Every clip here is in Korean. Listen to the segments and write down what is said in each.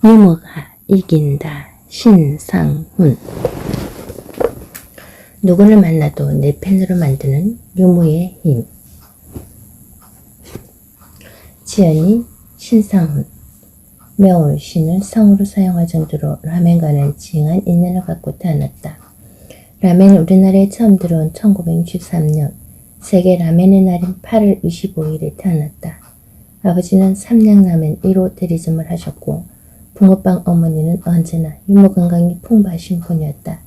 유머가 이긴다. 신상훈. 누구를 만나도 내 팬으로 만드는 유머의 힘. 지연이 신상훈. 매월 신을 상으로 사용할 정도로 라멘과는 징한 인연을 갖고 태어났다. 라멘은 우리나라에 처음 들어온 1963년 세계 라멘의 날인 8월 25일에 태어났다. 아버지는 삼양라멘 1호 대리점을 하셨고 붕어빵 어머니는 언제나 유머 건강이 풍부하신 분이었다.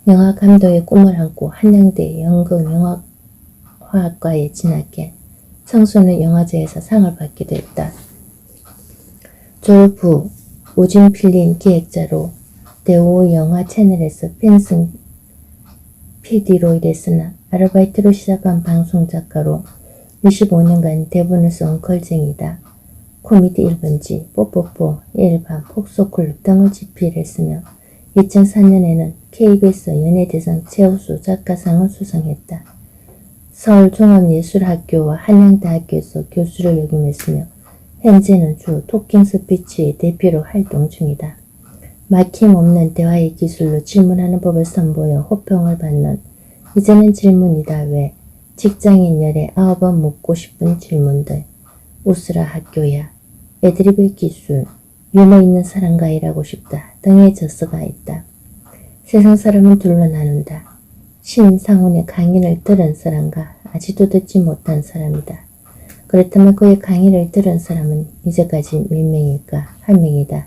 영화 감독의 꿈을 안고 한양대 연극영화과에 진학해 청소년 영화제에서 상을 받기도 했다. 졸업 후 오진 필름 기획자로 대우 영화 채널에서 펜싱 PD로 일했으나 아르바이트로 시작한 방송작가로 25년간 대본을 써온 걸쟁이다. 코미디 1번지, 뽀뽀뽀, 일반, 폭소클럽 등을 집필했으며 2004년에는 KBS 연예대상 최우수 작가상을 수상했다. 서울종합예술학교와 한양대학교에서 교수를 역임했으며 현재는 주 토킹 스피치의 대표로 활동 중이다. 막힘없는 대화의 기술로 질문하는 법을 선보여 호평을 받는 이제는 질문이다 왜 직장인 열에 9번 묻고 싶은 질문들, 웃으라 학교야, 애드리브 기술, 유머 있는 사람과 일하고 싶다 등의 저서가 있다. 세상 사람은 둘로 나눈다. 신상훈의 강의를 들은 사람과 아직도 듣지 못한 사람이다. 그렇다면 그의 강의를 들은 사람은 이제까지 몇 명일까? 한 명이다.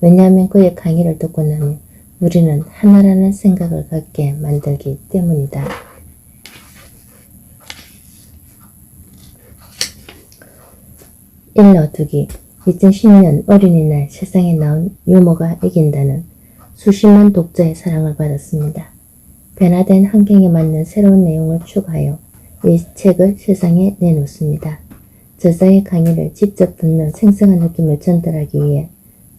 왜냐하면 그의 강의를 듣고 나면 우리는 하나라는 생각을 갖게 만들기 때문이다. 일러두기. 2010년 어린이날 세상에 나온 유머가 이긴다는 수십만 독자의 사랑을 받았습니다. 변화된 환경에 맞는 새로운 내용을 추가하여 이 책을 세상에 내놓습니다. 저자의 강의를 직접 듣는 생생한 느낌을 전달하기 위해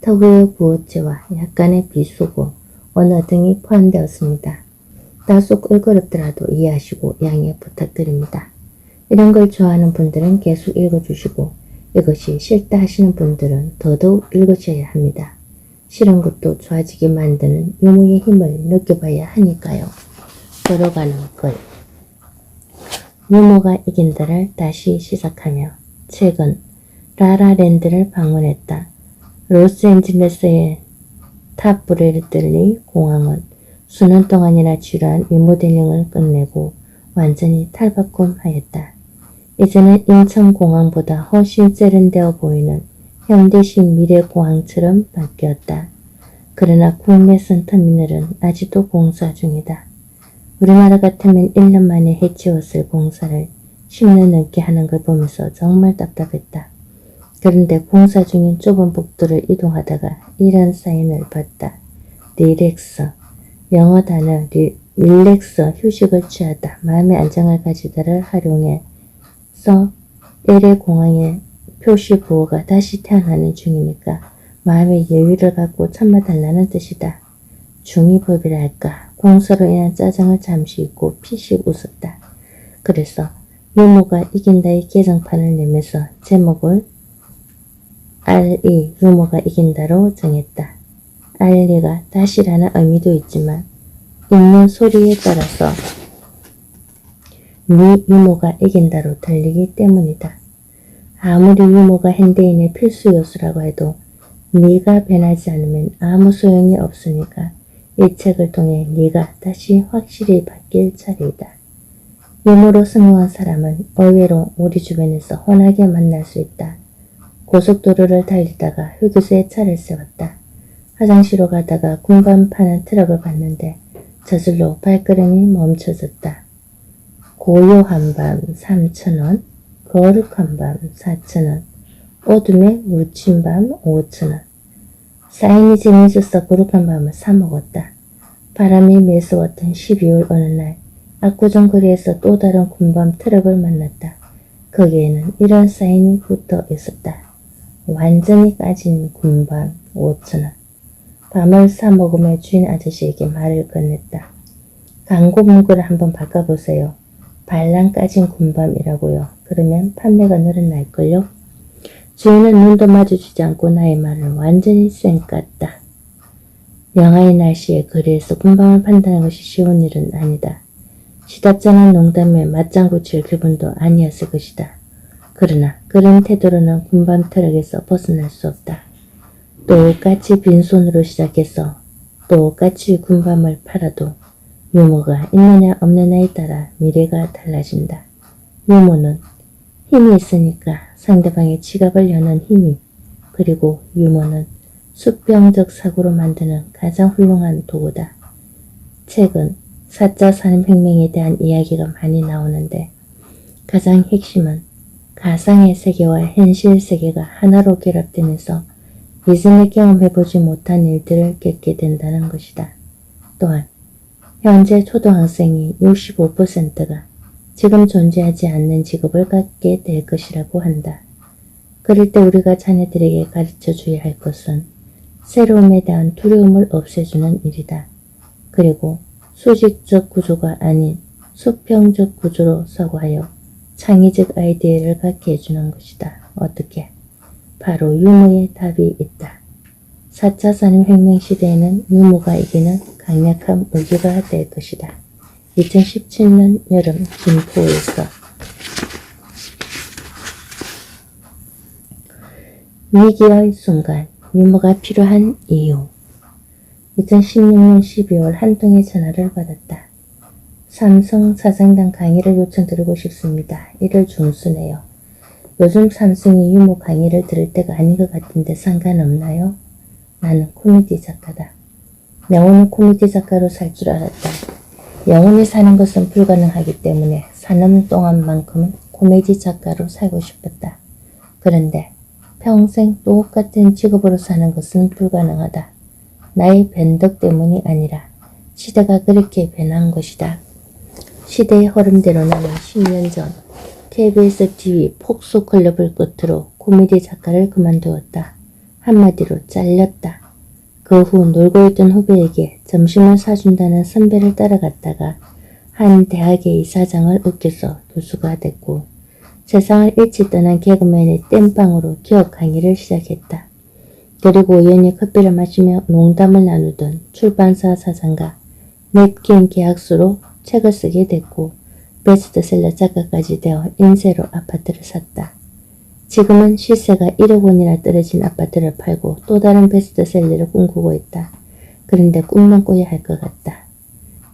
특유의 구어체와 약간의 비수고, 언어 등이 포함되었습니다. 다소 껄끄럽더라도 이해하시고 양해 부탁드립니다. 이런 걸 좋아하는 분들은 계속 읽어주시고 이것이 싫다 하시는 분들은 더더욱 읽으셔야 합니다. 싫은 것도 좋아지게 만드는 유머의 힘을 느껴봐야 하니까요. 걸어가는 글. 유머가 이긴다를 다시 시작하며 최근 라라랜드를 방문했다. 로스앤젤레스의 탑브레들리 공항은 수년 동안이나 지루한 리모델링을 끝내고 완전히 탈바꿈하였다. 이제는 인천공항보다 훨씬 세련되어 보이는 현대식 미래공항처럼 바뀌었다. 그러나 국내선 터미널은 아직도 공사 중이다. 우리나라 같으면 1년 만에 해치웠을 공사를 10년 넘게 하는 걸 보면서 정말 답답했다. 그런데 공사 중인 좁은 복도를 이동하다가 이런 사인을 봤다. 릴렉스. 영어 단어 릴렉스, 휴식을 취하다, 마음의 안정을 가지다를 활용해 LA 공항의 표시 부호가 다시 태어나는 중이니까 마음의 여유를 갖고 참아달라는 뜻이다. 중이법이랄까. 공사로 인한 짜증을 잠시 잊고 피식 웃었다. 그래서 유머가 이긴다의 개정판을 내면서 제목을 RE, 유머가 이긴다로 정했다. RE가 다시라는 의미도 있지만 읽는 소리에 따라서 네 유머가 이긴다로 들리기 때문이다. 아무리 유머가 현대인의 필수 요소라고 해도 네가 변하지 않으면 아무 소용이 없으니까 이 책을 통해 네가 다시 확실히 바뀔 차례이다. 유머로 성공한 사람은 의외로 우리 주변에서 흔하게 만날 수 있다. 고속도로를 달리다가 휴게소에 차를 세웠다. 화장실로 가다가 군밤 파는 트럭을 봤는데 저절로 발걸음이 멈춰졌다. 고요한 밤 3,000원, 거룩한 밤 4,000원, 어둠에 묻힌 밤 5,000원. 사인이 재미있어서 거룩한 밤을 사먹었다. 바람이 매서웠던 12월 어느 날 압구정 거리에서 또 다른 군밤 트럭을 만났다. 거기에는 이런 사인이 붙어 있었다. 완전히 까진 군밤 5,000원. 밤을 사먹으며 주인 아저씨에게 말을 건넸다. 광고 문구를 한번 바꿔보세요. 발랑 까진 군밤이라고요. 그러면 판매가 늘어날걸요. 주인은 눈도 마주치지 않고 나의 말을 완전히 쌩깠다. 영하의 날씨에 거리에서 군밤을 판다는 것이 쉬운 일은 아니다. 시답잖은 농담에 맞장구 칠 기분도 아니었을 것이다. 그러나 그런 태도로는 군밤 트럭에서 벗어날 수 없다. 똑같이 빈손으로 시작해서 똑같이 군밤을 팔아도 유머가 있느냐 없느냐에 따라 미래가 달라진다. 유머는 힘이 있으니까 상대방의 지갑을 여는 힘이, 그리고 유머는 수평적 사고로 만드는 가장 훌륭한 도구다. 최근 4차 산업혁명에 대한 이야기가 많이 나오는데 가장 핵심은 가상의 세계와 현실 세계가 하나로 결합되면서 이전에 경험해보지 못한 일들을 겪게 된다는 것이다. 또한 현재 초등학생이 65%가 지금 존재하지 않는 직업을 갖게 될 것이라고 한다. 그럴 때 우리가 자녀들에게 가르쳐줘야 할 것은 새로움에 대한 두려움을 없애주는 일이다. 그리고 수직적 구조가 아닌 수평적 구조로 사고하여 창의적 아이디어를 갖게 해주는 것이다. 어떻게? 바로 유머의 답이 있다. 4차 산업혁명 시대에는 유머가 이기는 강력한 무기가 될 것이다. 2017년 여름 김포에서 위기의 순간 유머가 필요한 이유. 2016년 12월 한 통의 전화를 받았다. 삼성 사장단 강의를 요청드리고 싶습니다. 이를 준수네요. 요즘 삼성이 유머 강의를 들을 때가 아닌 것 같은데 상관없나요? 나는 코미디 작가다. 영혼은 코미디 작가로 살 줄 알았다. 영혼이 사는 것은 불가능하기 때문에 사는 동안만큼은 코미디 작가로 살고 싶었다. 그런데 평생 똑같은 직업으로 사는 것은 불가능하다. 나의 변덕 때문이 아니라 시대가 그렇게 변한 것이다. 시대의 흐름대로 나는 10년 전 KBS TV 폭소클럽을 끝으로 코미디 작가를 그만두었다. 한마디로 잘렸다. 그 후 놀고 있던 후배에게 점심을 사준다는 선배를 따라갔다가 한 대학의 이사장을 웃겨서 교수가 됐고 세상을 일찍 떠난 개그맨의 땜빵으로 기업 강의를 시작했다. 그리고 우연히 커피를 마시며 농담을 나누던 출판사 사장과 냅킨 계약서로 책을 쓰게 됐고 베스트셀러 작가까지 되어 인쇄로 아파트를 샀다. 지금은 시세가 1억 원이나 떨어진 아파트를 팔고 또 다른 베스트셀러를 꿈꾸고 있다. 그런데 꿈만 꿔야 할 것 같다.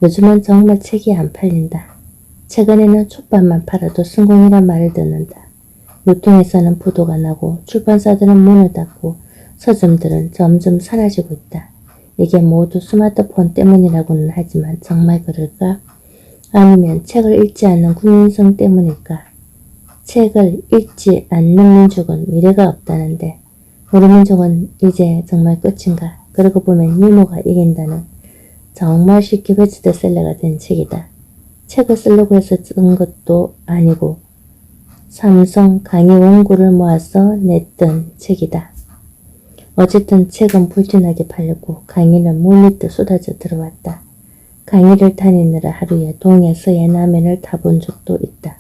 요즘은 정말 책이 안 팔린다. 최근에는 촛밥만 팔아도 성공이란 말을 듣는다. 유통에서는 부도가 나고 출판사들은 문을 닫고 서점들은 점점 사라지고 있다. 이게 모두 스마트폰 때문이라고는 하지만 정말 그럴까? 아니면 책을 읽지 않는 국민성 때문일까? 책을 읽지 않는 민족은 미래가 없다는데 우리 민족은 이제 정말 끝인가? 그러고 보면 유머가 이긴다는 정말 쉽게 베스트셀러가 된 책이다. 책을 쓰려고 해서 쓴 것도 아니고 삼성 강의 원고를 모아서 냈던 책이다. 어쨌든 책은 불티나게 팔렸고 강의는 물밀듯 쏟아져 들어왔다. 강의를 다니느라 하루에 동해 서해 남해를 타본 적도 있다.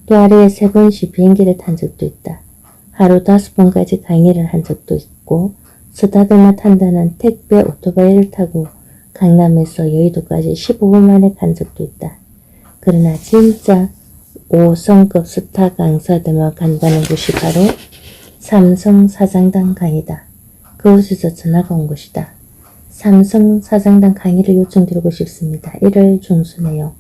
또 하루에 3번씩 비행기를 탄 적도 있다. 하루 5번까지 강의를 한 적도 있고 스타들만 탄다는 택배 오토바이를 타고 강남에서 여의도까지 15분 만에 간 적도 있다. 그러나 진짜 5성급 스타 강사들만 간다는 곳이 바로 삼성 사장단 강의다. 그곳에서 전화가 온 것이다. 삼성 사장단 강의를 요청드리고 싶습니다. 1월 중순에요.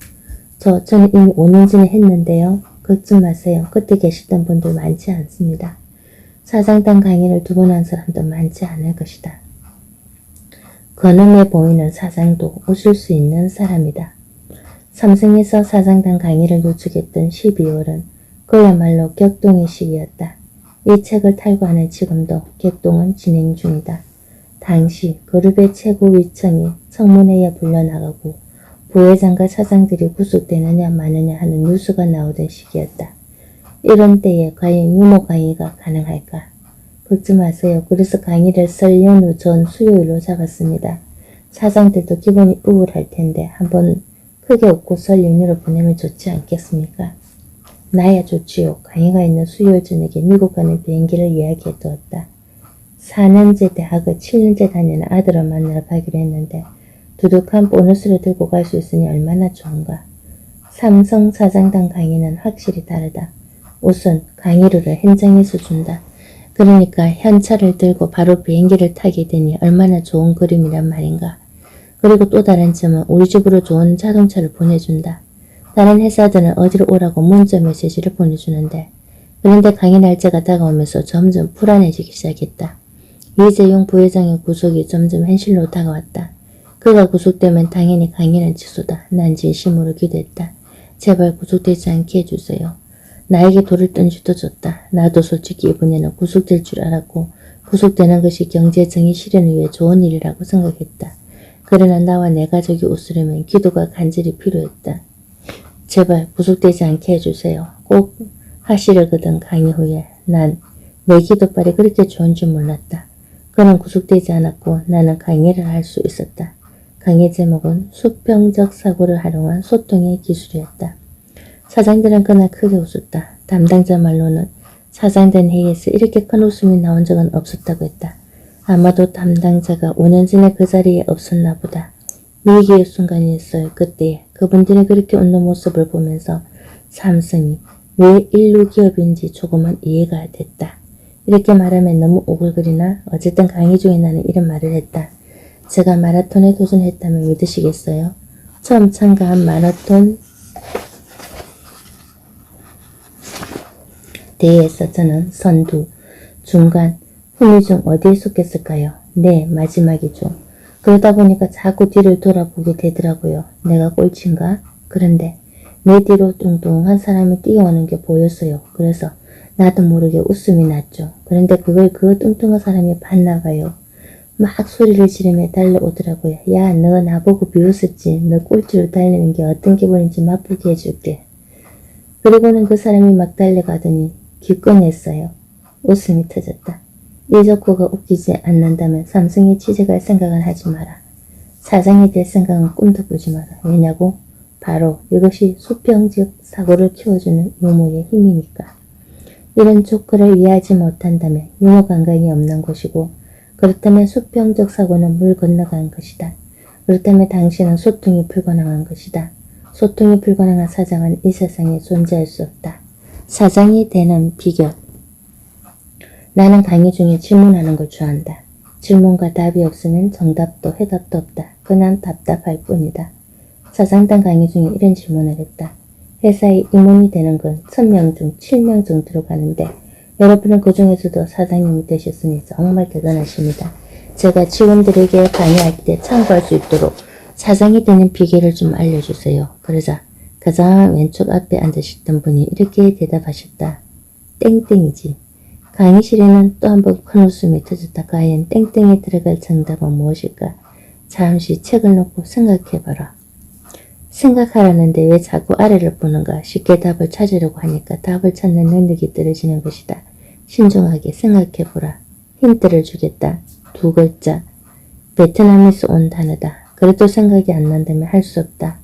저는 이미 5년 전에 했는데요. 걱정 마세요. 그때 계시던 분들 많지 않습니다. 사장단 강의를 2번 한 사람도 많지 않을 것이다. 근엄해 보이는 사장도 웃을 수 있는 사람이다. 삼성에서 사장단 강의를 요청했던 12월은 그야말로 격동의 시기였다. 이 책을 탈고하는 지금도 격동은 진행 중이다. 당시 그룹의 최고 위층이 청문회에 불려나가고 부회장과 차장들이 구속되느냐 마느냐 하는 뉴스가 나오던 시기였다. 이런 때에 과연 유머 강의가 가능할까? 걱정 마세요. 그래서 강의를 설 연휴 전 수요일로 잡았습니다. 차장들도 기분이 우울할 텐데 한번 크게 웃고 설 연휴를 보내면 좋지 않겠습니까? 나야 좋지요. 강의가 있는 수요일 저녁에 미국 가는 비행기를 예약해 두었다. 4년제 대학을 7년제 다니는 아들을 만나러 가기로 했는데 두둑한 보너스를 들고 갈 수 있으니 얼마나 좋은가. 삼성 사장단 강의는 확실히 다르다. 우선 강의료를 현장에서 준다. 그러니까 현찰을 들고 바로 비행기를 타게 되니 얼마나 좋은 그림이란 말인가. 그리고 또 다른 점은 우리 집으로 좋은 자동차를 보내준다. 다른 회사들은 어디로 오라고 문자 메시지를 보내주는데 그런데 강의 날짜가 다가오면서 점점 불안해지기 시작했다. 이재용 부회장의 구속이 점점 현실로 다가왔다. 그가 구속되면 당연히 강의는 취소다. 난 진심으로 기도했다. 제발 구속되지 않게 해주세요. 나에게 돌을 던 쥐도 줬다. 나도 솔직히 이번에는 구속될 줄 알았고 구속되는 것이 경제 정의 실현을 위해 좋은 일이라고 생각했다. 그러나 나와 내 가족이 웃으려면 기도가 간절히 필요했다. 제발 구속되지 않게 해주세요. 꼭 하시려거든. 강의 후에 난 내 기도빨이 그렇게 좋은 줄 몰랐다. 그는 구속되지 않았고 나는 강의를 할 수 있었다. 강의 제목은 수평적 사고를 활용한 소통의 기술이었다. 사장들은 그날 크게 웃었다. 담당자 말로는 사장단 회의에서 이렇게 큰 웃음이 나온 적은 없었다고 했다. 아마도 담당자가 5년 전에 그 자리에 없었나 보다. 위기의 순간이었어요. 그때 그분들이 그렇게 웃는 모습을 보면서 삼성이 왜 인류 기업인지 조금은 이해가 됐다. 이렇게 말하면 너무 오글거리나 어쨌든 강의 중에 나는 이런 말을 했다. 제가 마라톤에 도전했다면 믿으시겠어요? 처음 참가한 마라톤 대회에서 저는 선두, 중간, 후미 중 어디에 속했을까요? 네, 마지막이죠. 그러다 보니까 자꾸 뒤를 돌아보게 되더라고요. 내가 꼴찌인가? 그런데 내 뒤로 뚱뚱한 사람이 뛰어오는 게 보였어요. 그래서 나도 모르게 웃음이 났죠. 그런데 그걸 그 뚱뚱한 사람이 봤나 봐요. 막 소리를 지르며 달려오더라고요. 야, 너 나보고 비웃었지. 너 꼴찌로 달리는 게 어떤 기분인지 맛보게 해줄게. 그리고는 그 사람이 막 달려가더니 기권했어요. 웃음이 터졌다. 이 조커가 웃기지 않는다면 삼성에 취직할 생각은 하지 마라. 사장이 될 생각은 꿈도 꾸지 마라. 왜냐고? 바로 이것이 수평적 사고를 키워주는 유머의 힘이니까. 이런 조커를 이해하지 못한다면 유머 감각이 없는 것이고 그렇다면 수평적 사고는 물 건너간 것이다. 그렇다면 당신은 소통이 불가능한 것이다. 소통이 불가능한 사장은 이 세상에 존재할 수 없다. 사장이 되는 비결. 나는 강의 중에 질문하는 걸 좋아한다. 질문과 답이 없으면 정답도 해답도 없다. 그냥 답답할 뿐이다. 사장단 강의 중에 이런 질문을 했다. 회사에 임원이 되는 건 1000명 중 7명 정도로 가는데 여러분은 그 중에서도 사장님이 되셨으니 정말 대단하십니다. 제가 직원들에게 강의할 때 참고할 수 있도록 사장이 되는 비결을 좀 알려주세요. 그러자 가장 왼쪽 앞에 앉으셨던 분이 이렇게 대답하셨다. 땡땡이지. 강의실에는 또 한 번 큰 웃음이 터졌다. 과연 땡땡에 들어갈 정답은 무엇일까? 잠시 책을 놓고 생각해봐라. 생각하라는데 왜 자꾸 아래를 보는가? 쉽게 답을 찾으려고 하니까 답을 찾는 능력이 떨어지는 것이다. 신중하게 생각해보라. 힌트를 주겠다. 2글자. 베트남에서 온 단어다. 그래도 생각이 안 난다면 할 수 없다.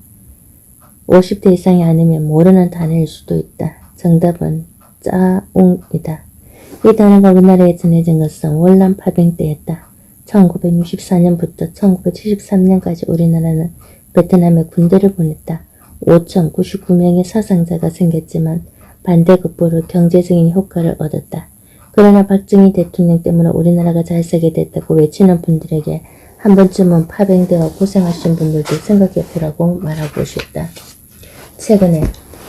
50대 이상이 아니면 모르는 단어일 수도 있다. 정답은 짜웅이다. 이 단어가 우리나라에 전해진 것은 월남 파병 때였다. 1964년부터 1973년까지 우리나라는 베트남에 군대를 보냈다. 5,099명의 사상자가 생겼지만 반대급부로 경제적인 효과를 얻었다. 그러나 박정희 대통령 때문에 우리나라가 잘 살게 됐다고 외치는 분들에게 한 번쯤은 파병되어 고생하신 분들도 생각해보라고 말하고 싶다. 최근에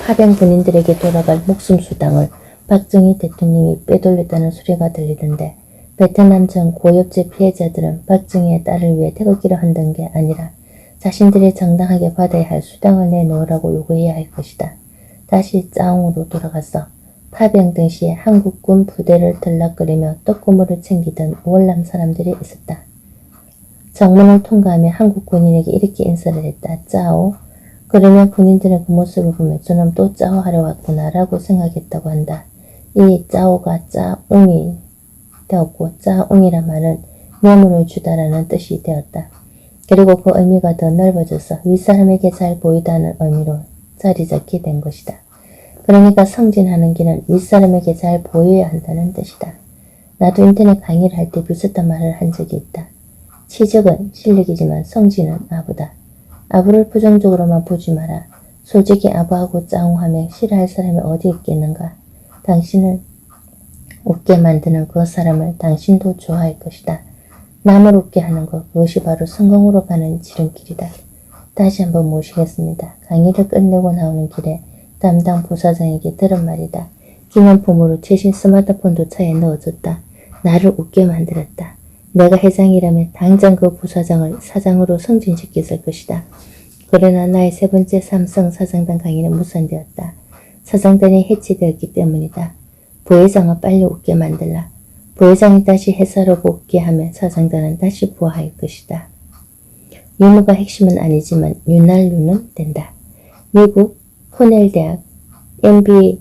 파병 군인들에게 돌아갈 목숨수당을 박정희 대통령이 빼돌렸다는 소리가 들리던데 베트남 전 고엽제 피해자들은 박정희의 딸을 위해 태극기를 흔든 게 아니라 자신들이 정당하게 받아야 할 수당을 내놓으라고 요구해야 할 것이다. 다시 짜옹으로 돌아가서 파병 당시에 한국군 부대를 들락거리며 떡고물을 챙기던 월남 사람들이 있었다. 정문을 통과하며 한국 군인에게 이렇게 인사를 했다. 짜오. 그러면 군인들은 그 모습을 보며 저놈 또 짜오 하러 왔구나 라고 생각했다고 한다. 이 짜오가 짜옹이 되었고 짜옹이란 말은 뇌물을 주다라는 뜻이 되었다. 그리고 그 의미가 더 넓어져서 윗사람에게 잘 보이다는 의미로 자리 잡게 된 것이다. 그러니까 성진하는 길은 윗사람에게 잘 보여야 한다는 뜻이다. 나도 인터넷 강의를 할 때 비슷한 말을 한 적이 있다. 치적은 실력이지만 성진은 아부다. 아부를 부정적으로만 보지 마라. 솔직히 아부하고 짜웅하며 싫어할 사람이 어디 있겠는가. 당신을 웃게 만드는 그 사람을 당신도 좋아할 것이다. 남을 웃게 하는 것, 그것이 바로 성공으로 가는 지름길이다. 다시 한번 모시겠습니다. 강의를 끝내고 나오는 길에 담당 부사장에게 들은 말이다. 기념품으로 최신 스마트폰도 차에 넣어줬다. 나를 웃게 만들었다. 내가 회장이라면 당장 그 부사장을 사장으로 승진시켰을 것이다. 그러나 나의 세 번째 삼성 사장단 강의는 무산되었다. 사장단이 해체되었기 때문이다. 부회장은 빨리 웃게 만들라. 부회장이 다시 회사로 복귀하면 사장단은 다시 부화할 것이다. 유무가 핵심은 아니지만 윤활유는 된다. 미국 코넬 대학 MBA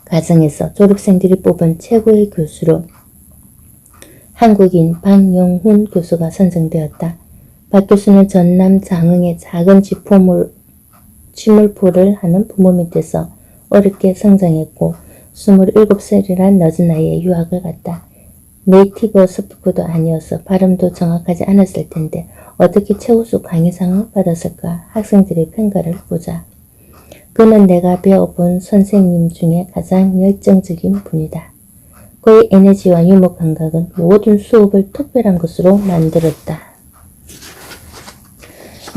과정에서 졸업생들이 뽑은 최고의 교수로 한국인 박영훈 교수가 선정되었다. 박 교수는 전남 장흥의 작은 침울포를 하는 부모 밑에서 어렵게 성장했고 27살이란 늦은 나이에 유학을 갔다. 네이티브 스피커도 아니어서 발음도 정확하지 않았을 텐데 어떻게 최우수 강의상을 받았을까? 학생들의 평가를 보자. 그는 내가 배워본 선생님 중에 가장 열정적인 분이다. 그의 에너지와 유머 감각은 모든 수업을 특별한 것으로 만들었다.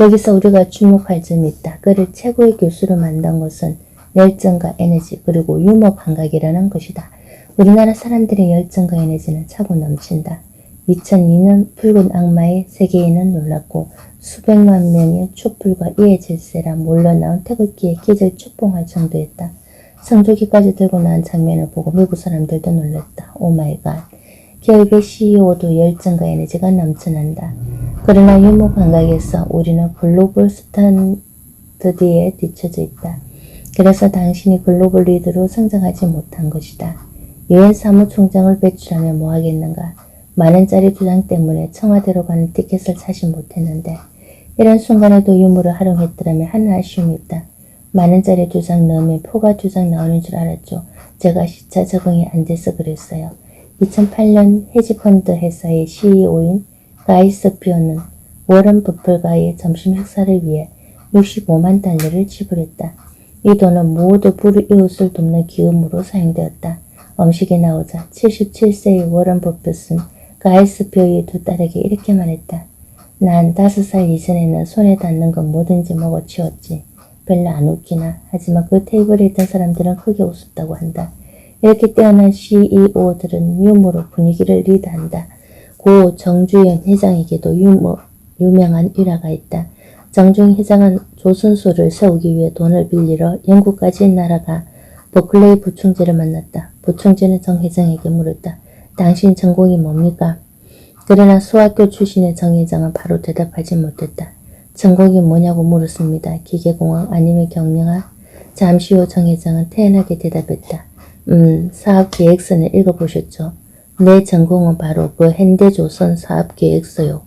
여기서 우리가 주목할 점이 있다. 그를 최고의 교수로 만든 것은 열정과 에너지 그리고 유머 감각이라는 것이다. 우리나라 사람들의 열정과 에너지는 차고 넘친다. 2002년 붉은 악마의 세계인은 놀랐고 수백만 명의 촛불과 이의 질세라 몰려나온 태극기에 기절 축봉할 정도였다. 성조기까지 들고 나온 장면을 보고 미국 사람들도 놀랐다. 오마이갓. 기업의 CEO도 열정과 에너지가 넘쳐난다. 그러나 유머 감각에서 우리는 글로벌 스탠더드에 뒤처져 있다. 그래서 당신이 글로벌 리더로 성장하지 못한 것이다. 유엔 사무총장을 배출하며 뭐하겠는가. 만원짜리 두 장 때문에 청와대로 가는 티켓을 사지 못했는데 이런 순간에도 유머를 활용했더라면 하는 아쉬움이 있다. 만원짜리 두 장 넣으면 표가 두 장 나오는 줄 알았죠. 제가 시차 적응이 안 돼서 그랬어요. 2008년 헤지펀드 회사의 CEO인 가이 스피어는 워런 버핏과의 점심 식사를 위해 65만 달러를 지불했다. 이 돈은 모두 불이웃을 돕는 기금으로 사용되었다. 음식이 나오자 77세의 워런 버핏은 가이 스피어의 두 딸에게 이렇게 말했다. 난 5살 이전에는 손에 닿는 건 뭐든지 먹어치웠지. 별로 안 웃기나. 하지만 그 테이블에 있던 사람들은 크게 웃었다고 한다. 이렇게 뛰어난 CEO들은 유머로 분위기를 리드한다. 고 정주영 회장에게도 유명한 일화가 있다. 정주영 회장은 조선소를 세우기 위해 돈을 빌리러 영국까지 날아가 버클레이 부총재를 만났다. 부총재는 정 회장에게 물었다. 당신 전공이 뭡니까? 그러나 수학교 출신의 정 회장은 바로 대답하지 못했다. 전공이 뭐냐고 물었습니다. 기계공학 아니면 경영학? 잠시 후 정 회장은 태연하게 대답했다. 사업계획서는 읽어보셨죠? 내 전공은 바로 그 현대조선 사업계획서요.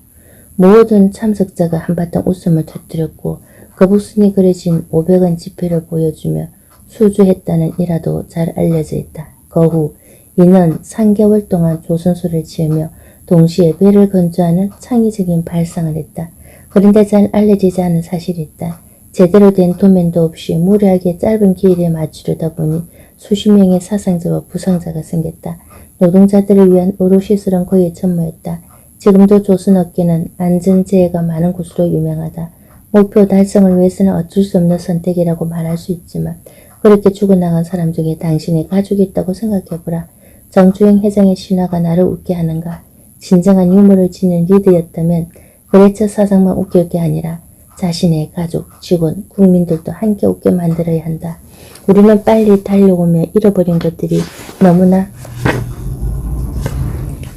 모든 참석자가 한바탕 웃음을 터뜨렸고 거북선이 그려진 500원 지폐를 보여주며 수주했다는 일화도 잘 알려져 있다. 그 후 이는 3개월 동안 조선소를 지으며 동시에 배를 건조하는 창의적인 발상을 했다. 그런데 잘 알려지지 않은 사실이 있다. 제대로 된 도면도 없이 무리하게 짧은 기일에 맞추려다 보니 수십 명의 사상자와 부상자가 생겼다. 노동자들을 위한 의료시설은 거의 전무했다. 지금도 조선업계는 안전재해가 많은 곳으로 유명하다. 목표 달성을 위해서는 어쩔 수 없는 선택이라고 말할 수 있지만 그렇게 죽어나간 사람 중에 당신의 가족이 있다고 생각해보라. 정주영 회장의 신화가 나를 웃게 하는가? 진정한 유머를 지닌 리더였다면 거래처 사장만 웃길 게 아니라 자신의 가족, 직원, 국민들도 함께 웃게 만들어야 한다. 우리는 빨리 달려오며 잃어버린 것들이 너무나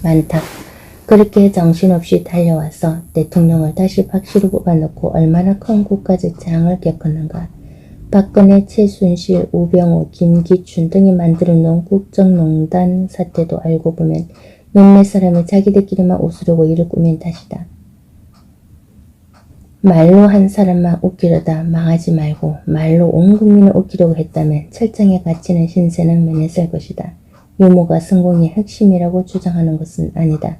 많다. 그렇게 정신없이 달려와서 대통령을 다시 박씨로 뽑아놓고 얼마나 큰 국가적 재앙을 겪었는가. 박근혜, 최순실, 우병우, 김기춘 등이 만들어 놓은 국정농단 사태도 알고 보면 몇몇 사람이 자기들끼리만 웃으려고 일을 꾸민 탓이다. 말로 한 사람만 웃기려다 망하지 말고 말로 온 국민을 웃기려고 했다면 철장에 갇히는 신세는 면했을 것이다. 유머가 성공의 핵심이라고 주장하는 것은 아니다.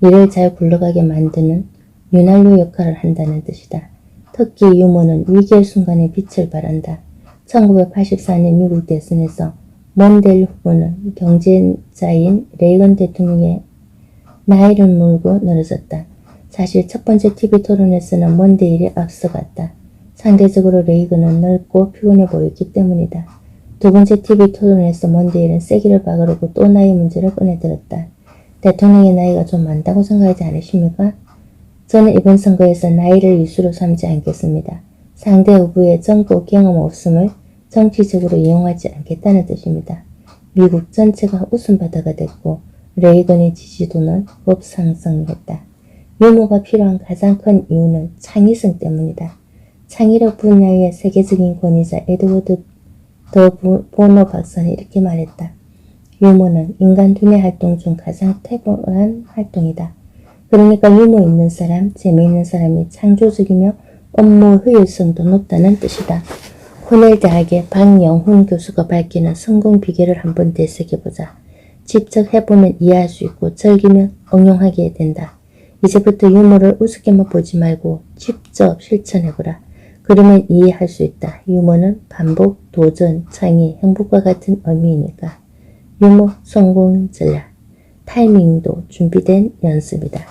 일을 잘 굴러가게 만드는 윤활유 역할을 한다는 뜻이다. 특히 유머는 위기의 순간에 빛을 발한다. 1984년 미국 대선에서 먼델 후보는 경쟁자인 레이건 대통령의 나이를 물고 늘어졌다. 사실 첫 번째 TV 토론에서는 먼데일이 앞서갔다. 상대적으로 레이건은 넓고 피곤해 보였기 때문이다. 두 번째 TV 토론에서 먼데일은 세기를 박으려고 또 나이 문제를 꺼내들었다. 대통령의 나이가 좀 많다고 생각하지 않으십니까? 저는 이번 선거에서 나이를 이수로 삼지 않겠습니다. 상대 후보의 정보 경험 없음을 정치적으로 이용하지 않겠다는 뜻입니다. 미국 전체가 웃음바다가 됐고 레이건의 지지도는 급상승했다. 유머가 필요한 가장 큰 이유는 창의성 때문이다. 창의력 분야의 세계적인 권위자 에드워드 더 보노 박사는 이렇게 말했다. 유머는 인간 두뇌 활동 중 가장 탁월한 활동이다. 그러니까 유머 있는 사람, 재미있는 사람이 창조적이며 업무 효율성도 높다는 뜻이다. 코넬 대학의 박영훈 교수가 밝히는 성공 비결을 한번 되새겨보자. 직접 해보면 이해할 수 있고 즐기면 응용하게 된다. 이제부터 유머를 우습게만 보지 말고 직접 실천해보라. 그러면 이해할 수 있다. 유머는 반복, 도전, 창의, 행복과 같은 의미이니까. 유머 성공 전략. 타이밍도 준비된 연습이다.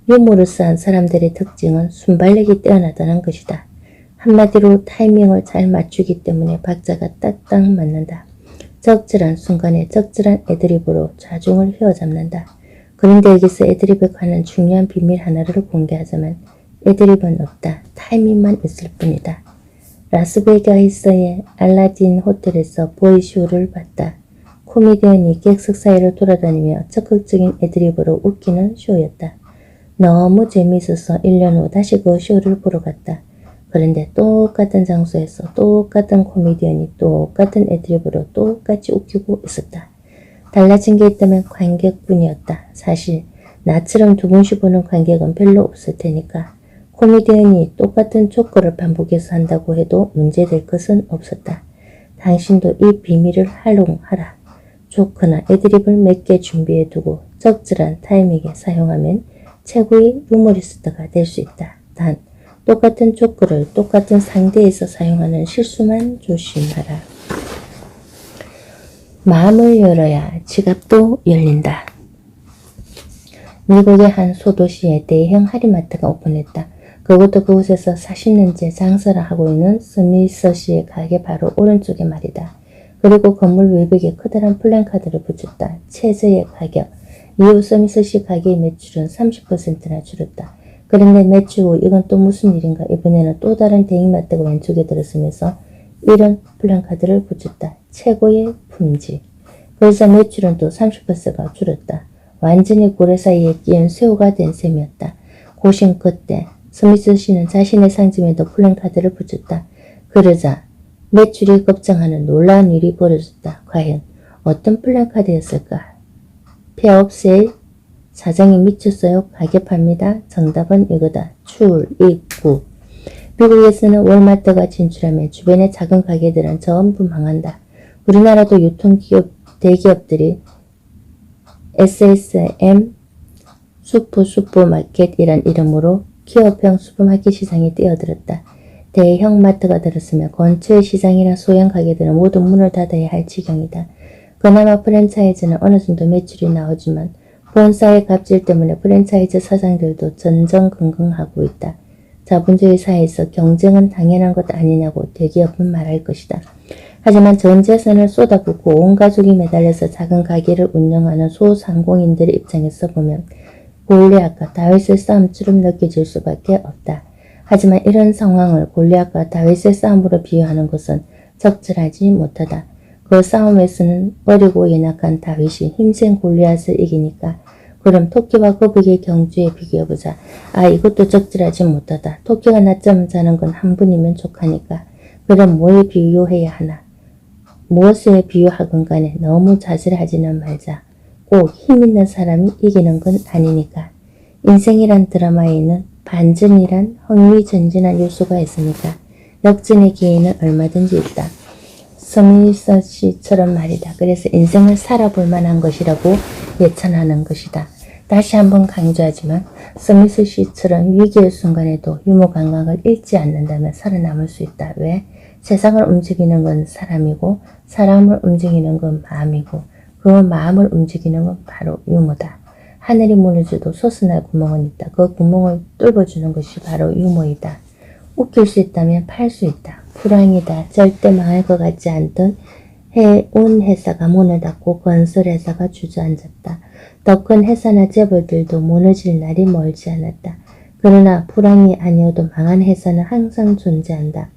유머러스한 사람들의 특징은 순발력이 뛰어나다는 것이다. 한마디로 타이밍을 잘 맞추기 때문에 박자가 딱딱 맞는다. 적절한 순간에 적절한 애드립으로 좌중을 휘어잡는다. 그런데 여기서 애드립에 관한 중요한 비밀 하나를 공개하자면 애드립은 없다. 타이밍만 있을 뿐이다. 라스베가스의 알라딘 호텔에서 보이쇼를 봤다. 코미디언이 객석 사이를 돌아다니며 적극적인 애드립으로 웃기는 쇼였다. 너무 재미있어서 1년 후 다시 그 쇼를 보러 갔다. 그런데 똑같은 장소에서 똑같은 코미디언이 똑같은 애드립으로 똑같이 웃기고 있었다. 달라진 게 있다면 관객뿐이었다. 사실 나처럼 두 번씩 보는 관객은 별로 없을 테니까 코미디언이 똑같은 조커를 반복해서 한다고 해도 문제될 것은 없었다. 당신도 이 비밀을 활용하라. 조커나 애드립을 몇 개 준비해두고 적절한 타이밍에 사용하면 최고의 유머리스트가 될 수 있다. 단 똑같은 조커를 똑같은 상대에서 사용하는 실수만 조심하라. 마음을 열어야 지갑도 열린다. 미국의 한 소도시에 대형 할인마트가 오픈했다. 그것도 그곳에서 40년째 장사를 하고 있는 스미서 씨의 가게 바로 오른쪽에 말이다. 그리고 건물 외벽에 커다란 플랜카드를 붙였다. 최저의 가격. 이후 스미서 씨 가게의 매출은 30%나 줄었다. 그런데 매출 후 이건 또 무슨 일인가 이번에는 또 다른 대형마트가 왼쪽에 들어서면서 이런 플랜카드를 붙였다. 최고의 품질. 그래서 매출은 또 30%가 줄었다. 완전히 고래 사이에 끼운 새우가 된 셈이었다. 고심 끝에 스미스 씨는 자신의 상점에도 플랜카드를 붙였다. 그러자 매출이 급증하는 놀라운 일이 벌어졌다. 과연 어떤 플랜카드였을까? 폐업 세일? 사장이 미쳤어요. 가게 팝니다. 정답은 이거다. 출입구. 미국에서는 월마트가 진출하면 주변의 작은 가게들은 전부 망한다. 우리나라도 유통기업 대기업들이 SSM 슈퍼마켓이란 이름으로 기업형 슈퍼마켓 시장에 뛰어들었다. 대형 마트가 들었으면 근처의 시장이나 소형 가게들은 모두 문을 닫아야 할 지경이다. 그나마 프랜차이즈는 어느 정도 매출이 나오지만 본사의 갑질 때문에 프랜차이즈 사장들도 전전긍긍하고 있다. 자본주의 사회에서 경쟁은 당연한 것 아니냐고 대기업은 말할 것이다. 하지만 전 재산을 쏟아붓고 온 가족이 매달려서 작은 가게를 운영하는 소상공인들의 입장에서 보면 골리앗과 다윗의 싸움처럼 느껴질 수밖에 없다. 하지만 이런 상황을 골리앗과 다윗의 싸움으로 비유하는 것은 적절하지 못하다. 그 싸움에서는 어리고 연약한 다윗이 힘센 골리앗을 이기니까 그럼 토끼와 거북이의 경주에 비교해보자. 아, 이것도 적절하지 못하다. 토끼가 낮잠을 자는 건 한 분이면 족하니까. 그럼 뭐에 비유해야 하나? 무엇에 비유하건 간에 너무 자질하지는 말자. 꼭 힘있는 사람이 이기는 건 아니니까. 인생이란 드라마에는 반전이란 흥미전진한 요소가 있으니까 역전의 기회는 얼마든지 있다. 서민서 씨처럼 말이다. 그래서 인생을 살아볼 만한 것이라고 예찬하는 것이다. 다시 한번 강조하지만 서민서 씨처럼 위기의 순간에도 유머 감각을 잃지 않는다면 살아남을 수 있다. 왜? 세상을 움직이는 건 사람이고 사람을 움직이는 건 마음이고 그 마음을 움직이는 건 바로 유머다. 하늘이 무너져도 솟아날 구멍은 있다. 그 구멍을 뚫어주는 것이 바로 유머이다. 웃길 수 있다면 팔 수 있다. 불황이다. 절대 망할 것 같지 않던 해운 회사가 문을 닫고 건설회사가 주저앉았다. 더 큰 회사나 재벌들도 무너질 날이 멀지 않았다. 그러나 불황이 아니어도 망한 회사는 항상 존재한다.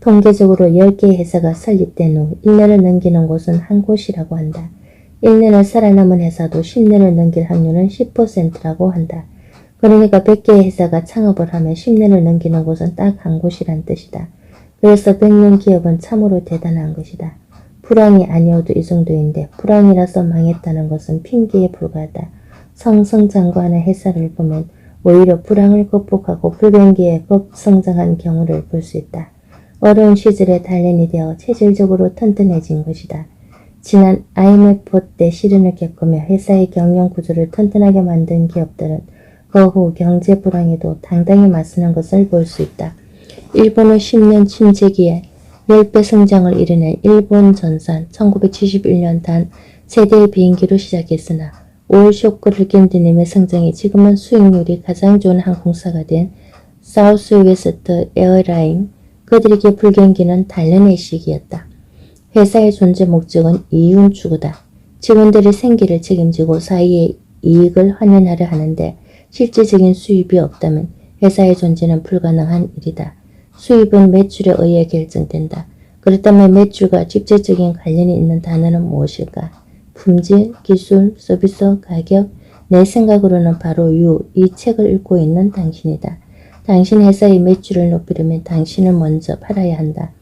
통계적으로 10개의 회사가 설립된 후 1년을 넘기는 곳은 한 곳이라고 한다. 1년을 살아남은 회사도 10년을 넘길 확률은 10%라고 한다. 그러니까 100개의 회사가 창업을 하면 10년을 넘기는 곳은 딱 한 곳이란 뜻이다. 그래서 100년 기업은 참으로 대단한 것이다. 불황이 아니어도 이 정도인데 불황이라서 망했다는 것은 핑계에 불과하다. 성장하는 회사를 보면 오히려 불황을 극복하고 불경기에 급성장한 경우를 볼 수 있다. 어려운 시절에 단련이 되어 체질적으로 튼튼해진 것이다. 지난 IMF 때 시련을 겪으며 회사의 경영 구조를 튼튼하게 만든 기업들은 그 후 경제 불황에도 당당히 맞서는 것을 볼 수 있다. 일본의 10년 침체기에 10배 성장을 이뤄낸 일본전산 1971년 단 세대의 비행기로 시작했으나 올 쇼크를 견디님의 성장이 지금은 수익률이 가장 좋은 항공사가 된 사우스웨스트 에어라인 그들에게 불경기는 단련의 시기였다. 회사의 존재 목적은 이윤 추구다. 직원들의 생계를 책임지고 사이의 이익을 환원하려 하는데 실질적인 수입이 없다면 회사의 존재는 불가능한 일이다. 수입은 매출에 의해 결정된다. 그렇다면 매출과 직접적인 관련이 있는 단어는 무엇일까? 품질, 기술, 서비스, 가격, 내 생각으로는 바로 이 책을 읽고 있는 당신이다. 당신 회사의 매출을 높이려면 당신을 먼저 팔아야 한다.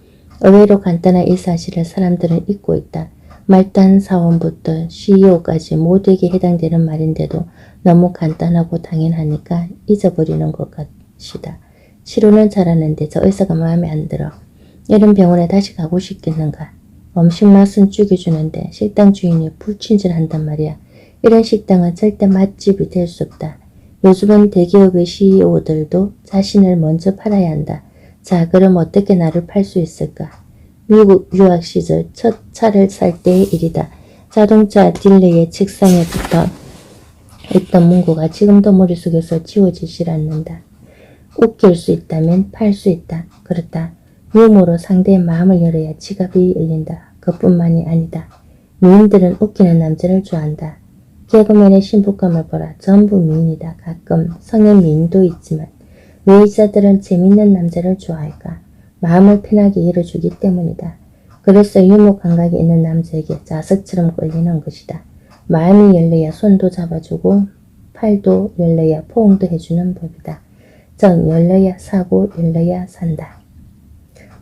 의외로 간단한 이 사실을 사람들은 잊고 있다. 말단 사원부터 CEO까지 모두에게 해당되는 말인데도 너무 간단하고 당연하니까 잊어버리는 것 같시다. 치료는 잘하는데 저 의사가 마음에 안 들어. 이런 병원에 다시 가고 싶겠는가. 음식 맛은 죽여주는데 식당 주인이 불친절한단 말이야. 이런 식당은 절대 맛집이 될 수 없다. 요즘은 대기업의 CEO들도 자신을 먼저 팔아야 한다. 자, 그럼 어떻게 나를 팔 수 있을까? 미국 유학 시절 첫 차를 살 때의 일이다. 자동차 딜러의 책상에 붙어 있던 문구가 지금도 머릿속에서 지워지질 않는다. 웃길 수 있다면 팔 수 있다. 그렇다. 유머로 상대의 마음을 열어야 지갑이 열린다. 그뿐만이 아니다. 미인들은 웃기는 남자를 좋아한다. 개그맨의 신부감을 보라. 전부 미인이다. 가끔 성형 미인도 있지만 왜 이자들은 재밌는 남자를 좋아할까? 마음을 편하게 열어주기 때문이다. 그래서 유머 감각이 있는 남자에게 자석처럼 끌리는 것이다. 마음이 열려야 손도 잡아주고 팔도 열려야 포옹도 해주는 법이다. 정 열려야 사고 열려야 산다.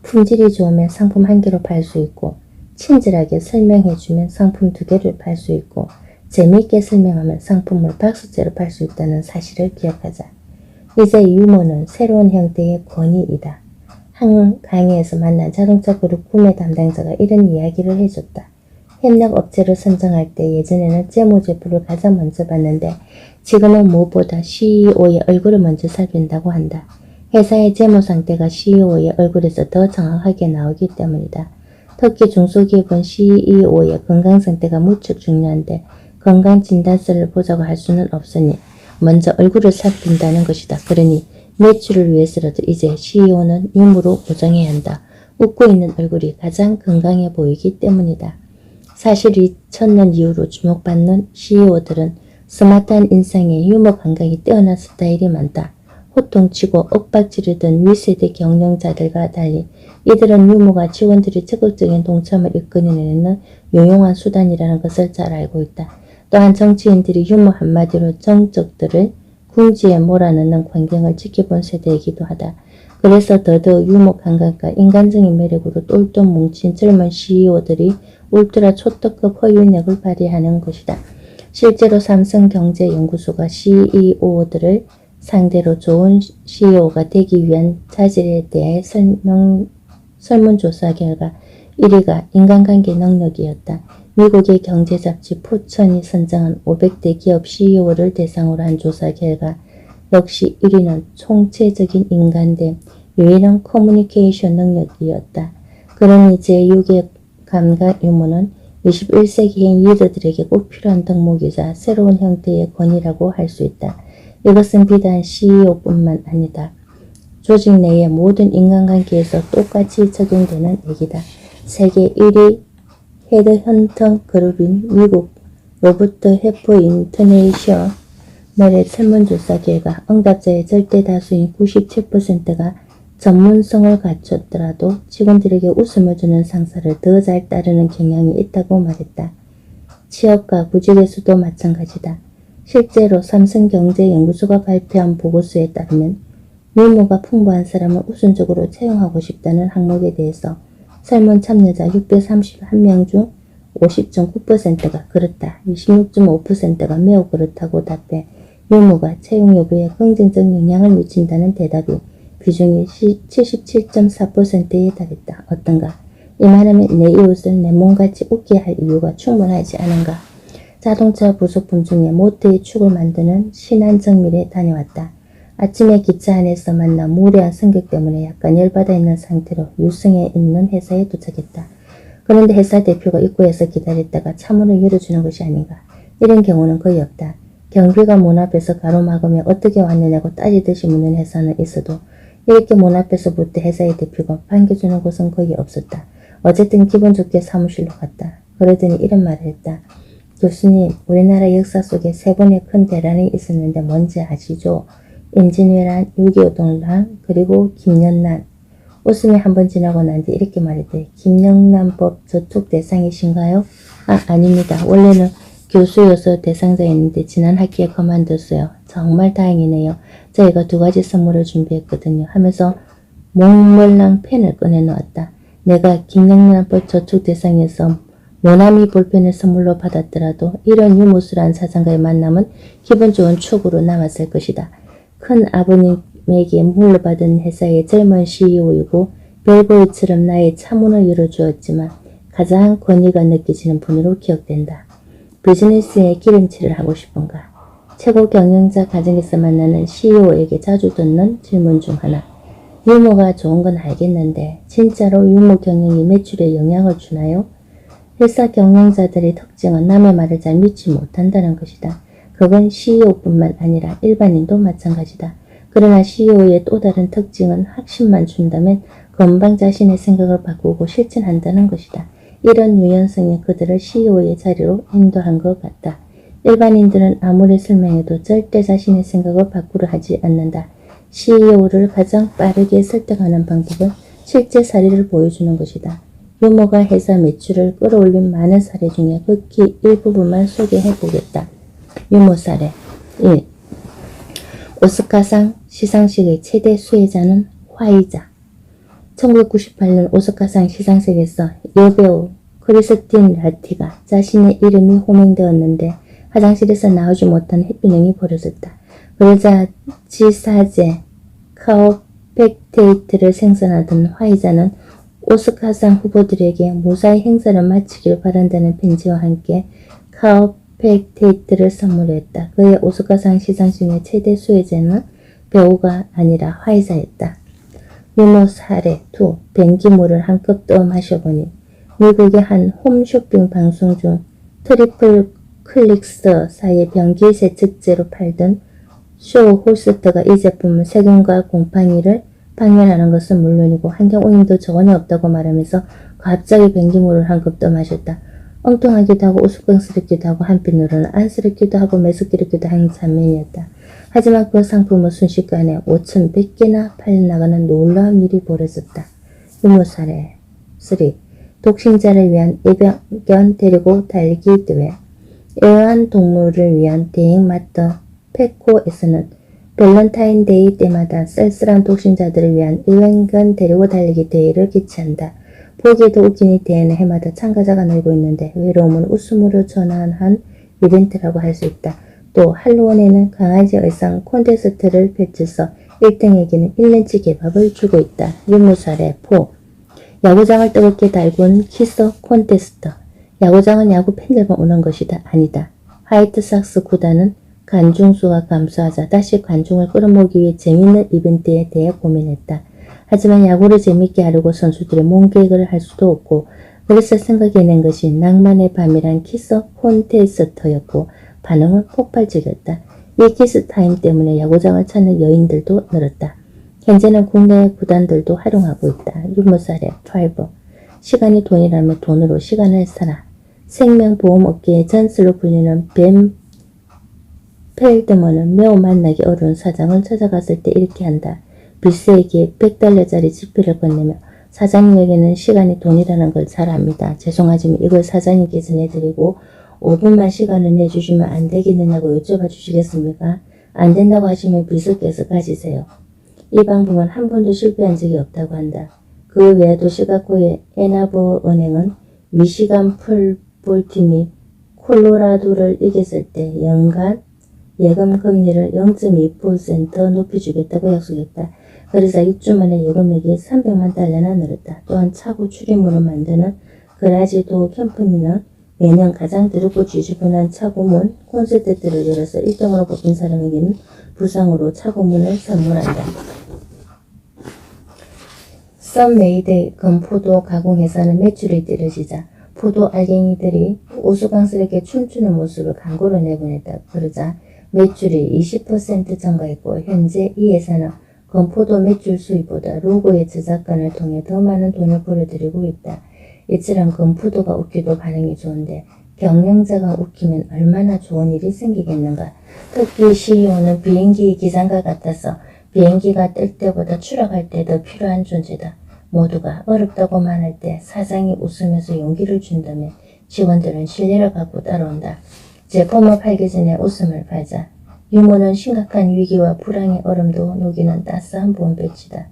품질이 좋으면 상품 한 개로 팔 수 있고 친절하게 설명해주면 상품 2개를 팔 수 있고 재미있게 설명하면 상품을 박스째로 팔 수 있다는 사실을 기억하자. 이제 유머는 새로운 형태의 권위이다. 한 강의에서 만난 자동차 그룹 구매 담당자가 이런 이야기를 해줬다. 협력업체를 선정할 때 예전에는 재무제표를 가장 먼저 봤는데 지금은 무엇보다 CEO의 얼굴을 먼저 살핀다고 한다. 회사의 재무 상태가 CEO의 얼굴에서 더 정확하게 나오기 때문이다. 특히 중소기업은 CEO의 건강 상태가 무척 중요한데 건강진단서를 보자고 할 수는 없으니 먼저 얼굴을 살핀다는 것이다. 그러니 매출을 위해서라도 이제 CEO는 유머로 보정해야 한다. 웃고 있는 얼굴이 가장 건강해 보이기 때문이다. 사실 2000년 이후로 주목받는 CEO들은 스마트한 인상에 유머 감각이 뛰어난 스타일이 많다. 호통치고 엇박지르던 윗세대 경영자들과 달리 이들은 유머가 직원들이 적극적인 동참을 이끌어내는 유용한 수단이라는 것을 잘 알고 있다. 또한 정치인들이 유머 한마디로 정적들을 궁지에 몰아넣는 광경을 지켜본 세대이기도 하다. 그래서 더더욱 유머 감각과 인간적인 매력으로 똘똘 뭉친 젊은 CEO들이 울트라 초특급 호윤력을 발휘하는 것이다. 실제로 삼성경제연구소가 CEO들을 상대로 좋은 CEO가 되기 위한 자질에 대해 설문조사 결과 1위가 인간관계 능력이었다. 미국의 경제잡지 포천이 선정한 500대 기업 CEO를 대상으로 한 조사 결과 역시 1위는 총체적인 인간됨, 유일한 커뮤니케이션 능력이었다. 그러니 제6의 감각 유무는 21세기의 리더들에게 꼭 필요한 덕목이자 새로운 형태의 권위라고 할 수 있다. 이것은 비단 CEO뿐만 아니다. 조직 내의 모든 인간관계에서 똑같이 적용되는 얘기다. 세계 1위 헤드헌터 그룹인 미국 로버트 해프 인터내셔널의 설문조사 결과 응답자의 절대 다수인 97%가 전문성을 갖췄더라도 직원들에게 웃음을 주는 상사를 더 잘 따르는 경향이 있다고 말했다. 취업과 구직에서도 마찬가지다. 실제로 삼성경제연구소가 발표한 보고서에 따르면 미모가 풍부한 사람을 우선적으로 채용하고 싶다는 항목에 대해서 설문 참여자 631명 중 50.9%가 그렇다, 26.5%가 매우 그렇다고 답해 미모가 채용 여부에 긍정적 영향을 미친다는 대답이 비중이 77.4%에 달했다. 어떤가? 이 말하면 내 이웃을 내 몸같이 웃게 할 이유가 충분하지 않은가? 자동차 부속품 중에 모터의 축을 만드는 신한정밀에 다녀왔다. 아침에 기차 안에서 만나 무례한 승객 때문에 약간 열받아 있는 상태로 유성에 있는 회사에 도착했다. 그런데 회사 대표가 입구에서 기다렸다가 차문을 열어주는 것이 아닌가. 이런 경우는 거의 없다. 경비가 문 앞에서 가로막으며 어떻게 왔느냐고 따지듯이 묻는 회사는 있어도 이렇게 문 앞에서부터 회사의 대표가 반겨주는 곳은 거의 없었다. 어쨌든 기분 좋게 사무실로 갔다. 그러더니 이런 말을 했다. 교수님, 우리나라 역사 속에 세 번의 큰 대란이 있었는데 뭔지 아시죠? 임진왜란, 6.25 동란, 그리고 김영란. 웃음이 한번 지나고 난 뒤 이렇게 말했대. 김영란법 저촉 대상이신가요? 아닙니다. 원래는 교수여서 대상자였는데 지난 학기에 그만뒀어요. 정말 다행이네요. 저희가 2가지 선물을 준비했거든요. 하면서 몽멀랑 펜을 꺼내놓았다. 내가 김영란법 저촉 대상에서 모나미 볼펜을 선물로 받았더라도 이런 유무술한 사장과의 만남은 기분 좋은 추억으로 남았을 것이다. 큰 아버님에게 물려받은 회사의 젊은 CEO이고 벨보이처럼 나의 차문을 열어주었지만 가장 권위가 느껴지는 분으로 기억된다. 비즈니스에 기름칠을 하고 싶은가? 최고 경영자 과정에서 만나는 CEO에게 자주 듣는 질문 중 하나. 유머가 좋은 건 알겠는데 진짜로 유머 경영이 매출에 영향을 주나요? 회사 경영자들의 특징은 남의 말을 잘 믿지 못한다는 것이다. 그건 CEO뿐만 아니라 일반인도 마찬가지다. 그러나 CEO의 또 다른 특징은 확신만 준다면 금방 자신의 생각을 바꾸고 실천한다는 것이다. 이런 유연성이 그들을 CEO의 자리로 인도한 것 같다. 일반인들은 아무리 설명해도 절대 자신의 생각을 바꾸려 하지 않는다. CEO를 가장 빠르게 설득하는 방법은 실제 사례를 보여주는 것이다. 유머가 회사 매출을 끌어올린 많은 사례 중에 극히 일부분만 소개해 보겠다. 유머 사례 1. 오스카상 시상식의 최대 수혜자는 화이자. 1998년 오스카상 시상식에서 여배우 크리스틴 라티가 자신의 이름이 호명되었는데 화장실에서 나오지 못한 해프닝이 벌어졌다. 그러자 지사제 카오펙테이트를 생산하던 화이자는 오스카상 후보들에게 무사히 행사를 마치길 바란다는 편지와 함께 카오펙테이트를 선물했다. 그의 오스카상 시상식의 최대 수혜자는 배우가 아니라 화이자였다. 유머 사례 2. 변기물을 한컵 떠 마셔보니. 미국의 한 홈쇼핑 방송 중 트리플 클릭스사의 변기 세척제로 팔던 쇼 홀스터가 이 제품은 세균과 곰팡이를 방면하는 것은 물론이고 환경오염도 전혀 없다고 말하면서 갑자기 변기물을 한컵 떠 마셨다. 엉뚱하기도 하고 우스꽝스럽기도 하고 한편으로는 안쓰럽기도 하고 매섭기도 한 장면이었다. 하지만 그 상품은 순식간에 5,100개나 팔려나가는 놀라운 일이 벌어졌다. 유머 사례 3. 독신자를 위한 애견 데리고 달리기 대회. 애완동물을 위한 대행 마더 페코에서는 밸런타인데이 때마다 쓸쓸한 독신자들을 위한 애완견 데리고 달리기 대회를 개최한다. 보기에도 웃긴 이 대회는 해마다 참가자가 늘고 있는데 외로움은 웃음으로 전환한 이벤트라고 할 수 있다. 또 할로윈에는 강아지 의상 콘테스트를 펼쳐서 1등에게는 1년치 개밥을 주고 있다. 유무살의 포. 야구장을 뜨겁게 달군 키스 콘테스트. 야구장은 야구 팬들만 오는 것이다. 아니다. 화이트삭스 구단은 관중수가 감소하자 다시 관중을 끌어모으기 위해 재밌는 이벤트에 대해 고민했다. 하지만 야구를 재밌게 하려고 선수들의 몸개그를 할 수도 없고 그래서 생각해낸 것이 낭만의 밤이란 키스 콘테스트였고 반응은 폭발적이었다. 이 키스 타임 때문에 야구장을 찾는 여인들도 늘었다. 현재는 국내 구단들도 활용하고 있다. 유무살의 12. 시간이 돈이라면 돈으로 시간을 사라. 생명보험업계의 전설로 불리는 벤 펠드먼은 매우 만나기 어려운 사장을 찾아갔을 때 이렇게 한다. 빌스에게 $100짜리 지폐를 건네며 사장님에게는 시간이 돈이라는 걸 잘 압니다. 죄송하지만 이걸 사장님께서 내드리고 5분만 시간을 내주시면 안 되겠느냐고 여쭤봐 주시겠습니까? 안 된다고 하시면 빌스께서 가지세요. 이 방법은 한 번도 실패한 적이 없다고 한다. 그 외에도 시카고의 애나버 은행은 미시간 풀볼팀이 콜로라도를 이겼을 때 연간 예금 금리를 0.2% 높여주겠다고 약속했다. 그러자 6주 만에 예금액이 $300만 늘었다. 또한 차고 출입문을 만드는 그라지도 캠프니는 매년 가장 드럽고 지저분한 차고문 콘서트를 열어서 1등으로 뽑힌 사람에게는 부상으로 차고문을 선물한다. 썸메이드 건포도 가공회사는 매출이 떨어지자 포도 알갱이들이 우스꽝스럽게 춤추는 모습을 광고로 내보냈다. 그러자 매출이 20% 증가했고 현재 이 회사는 건포도 매출 수입보다 로고의 저작권을 통해 더 많은 돈을 벌어들이고 있다. 이처럼 건포도가 웃기도 반응이 좋은데 경영자가 웃기면 얼마나 좋은 일이 생기겠는가. 특히 CEO는 비행기 기장과 같아서 비행기가 뜰 때보다 추락할 때 더 필요한 존재다. 모두가 어렵다고 말할 때 사장이 웃으면서 용기를 준다면 직원들은 신뢰를 갖고 따라온다. 제품을 팔기 전에 웃음을 팔자. 유머는 심각한 위기와 불황의 얼음도 녹이는 따스한 보온배치다.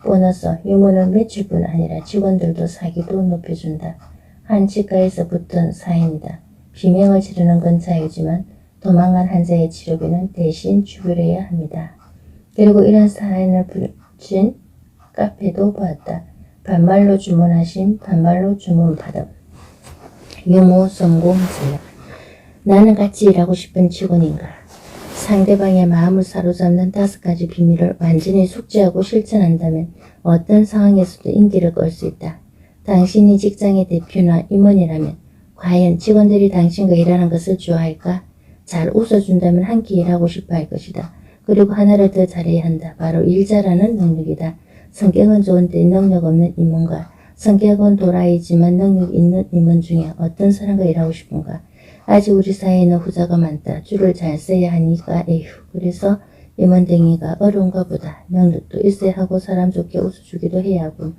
보너스, 유머는 매출뿐 아니라 직원들도 사기도 높여준다. 한 치과에서 붙은 사인이다. 비명을 지르는 건 자유지만 도망간 환자의 치료비는 대신 지불해야 합니다. 그리고 이런 사인을 붙인 카페도 보았다. 반말로 주문하신 반말로 주문받음. 유머 성공 전략. 나는 같이 일하고 싶은 직원인가? 상대방의 마음을 사로잡는 5가지 비밀을 완전히 숙지하고 실천한다면 어떤 상황에서도 인기를 끌 수 있다. 당신이 직장의 대표나 임원이라면 과연 직원들이 당신과 일하는 것을 좋아할까? 잘 웃어준다면 함께 일하고 싶어 할 것이다. 그리고 하나를 더 잘해야 한다. 바로 일 잘하는 능력이다. 성격은 좋은데 능력 없는 임원과 성격은 도라이지만 능력 있는 임원 중에 어떤 사람과 일하고 싶은가? 아직 우리 사회에는 후자가 많다. 줄을 잘 써야 하니까 에휴. 그래서 임원댕이가 어려운가 보다. 능력도 있어야 하고 사람 좋게 웃어주기도 해야 하고.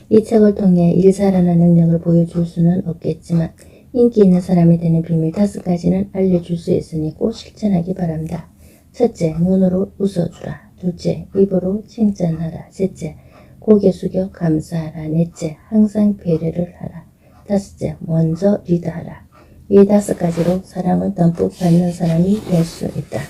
이 책을 통해 일 잘하는 능력을 보여줄 수는 없겠지만 인기 있는 사람이 되는 비밀 5가지는 알려줄 수 있으니 꼭 실천하기 바랍니다. 첫째, 눈으로 웃어주라. 둘째, 입으로 칭찬하라. 셋째, 고개 숙여 감사하라. 넷째, 항상 배려를 하라. 다섯째, 먼저 리드하라. 이 5가지로 사랑을 듬뿍 받는 사람이 될 수 있다.